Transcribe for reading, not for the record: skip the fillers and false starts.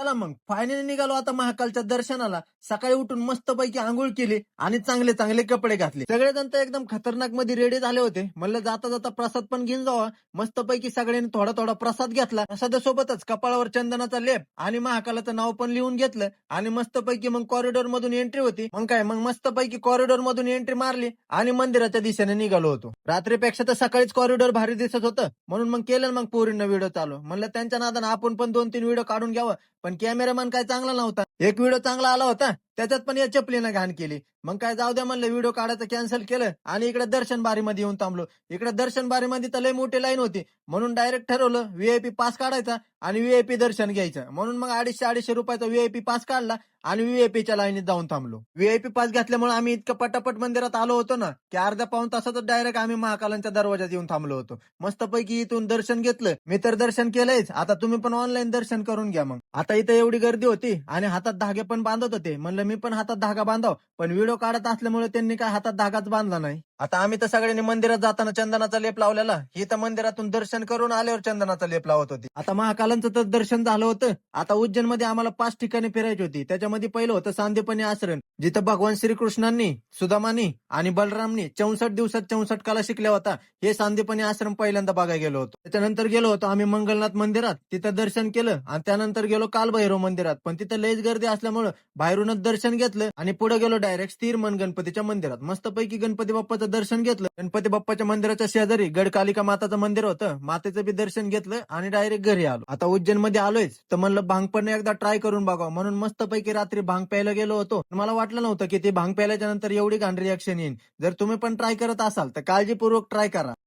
चला मग फायनली निघालो आता महाकालच्या दर्शनाला. सकाळी उठून मस्तपैकी आंघोळ केली आणि चांगले चांगले कपडे घातले. सगळेजण तर एकदम खतरनाक मध्ये रेडी झाले होते. म्हणलं जाता जाता प्रसाद पण घेऊन जावा. मस्तपैकी सगळ्यांनी थोडा थोडा प्रसाद घेतला. प्रसादासोबतच कपाळावर चंदनाचा लेप आणि महाकालाचं नाव पण लिहून घेतलं आणि मस्तपैकी मग कॉरिडॉर मधून एंट्री होती. मग मस्तपैकी कॉरिडॉर मधून एंट्री मारली आणि मंदिराच्या दिशेने निघालो होतो. रात्रीपेक्षा तर सकाळीच कॉरिडॉर भारी दिसत होतं, म्हणून मग केलं मग पोरींना व्हिडिओ चालू. म्हणलं त्यांच्या नादानं आपण पण 2-3 व्हिडिओ काढून घ्यावं. पण कॅमेरामॅन काय चांगला नव्हता. एक व्हिडिओ चांगला आला होता, त्याच्यात पण या चपलीनं घाण केली. मग काय जाऊ द्या म्हणलं, व्हिडिओ काढायचं कॅन्सल केलं आणि इकडे दर्शन बारीमध्ये येऊन थांबलो. इकडे दर्शन बारीमध्ये तर लय मोठी लाईन होती, म्हणून डायरेक्ट ठरवलं व्हीआयपी पास काढायचा आणि व्हीआयपी दर्शन घ्यायचं. म्हणून मग 250-250 रुपयाचा व्हीआयपी पास काढला आणि व्हीआयपीच्या लाईनीत जाऊन थांबलो. व्हीआयपी पास घेतल्यामुळे आम्ही इतकं पटापट मंदिरात आलो होतो ना, की अर्ध्या पाऊण तासातच डायरेक्ट आम्ही महाकालांच्या दरवाजात येऊन थांबलो होतो. मस्तपैकी इथून दर्शन घेतलं. मी तर दर्शन केलंयच, आता तुम्ही पण ऑनलाईन दर्शन करून घ्या. मग आता इथं एवढी गर्दी होती आणि हातात धागे पण बांधत होते. म्हणलं मी पण हातात धागा बांधाव, पण व्हिडिओ काढत असल्यामुळे त्यांनी काय हातात धागाच बांधला नाही. आता आम्ही तर सगळ्यांनी मंदिरात जाताना चंदनाचा लेप लावलेला. ही तर मंदिरातून दर्शन करून आल्यावर चंदनाचा लेप लावत होती. आता महाकालांचं तर दर्शन झालं होतं. आता उज्जैन मध्ये आम्हाला 5 ठिकाणी फिरायची होती. त्याच्यामध्ये पहिलं होतं सांदीपनी आश्रम, जिथं भगवान श्रीकृष्णांनी, सुदामानी आणि बलरामनी 64 दिवसात 64 कला शिकल्या होता. हे सांदीपनी आश्रम पहिल्यांदा बघायला गेलो होतो. त्याच्यानंतर गेलो होतो आम्ही मंगलनाथ मंदिरात, तिथं दर्शन केलं आणि त्यानंतर गेलो कालभैरव मंदिरात. पण तिथं लयच गर्दी असल्यामुळे बाहेरूनच दर्शन घेतलं आणि पुढे गेलो डायरेक्ट स्थिरमन गणपतीच्या मंदिरात. मस्तपैकी गणपती बाप्पाचं दर्शन घेतलं. गणपती बाप्पाच्या मंदिराच्या शेजारी गडकालिका माताचं मंदिर होतं, मातेचं बी दर्शन घेतलं आणि डायरेक्ट घरी आलो. आता उज्जैन मध्ये आलोयच तर म्हणलं भांग पण एकदा ट्राय करून बघावं, म्हणून मस्तपैकी रात्री भांग प्यायला गेलो होतो. मला वाटलं नव्हतं की ते भांग प्यायल्याच्या नंतर एवढी घाण रिॲक्शन येईल. जर तुम्ही पण ट्राय करत असाल तर काळजीपूर्वक ट्राय करा.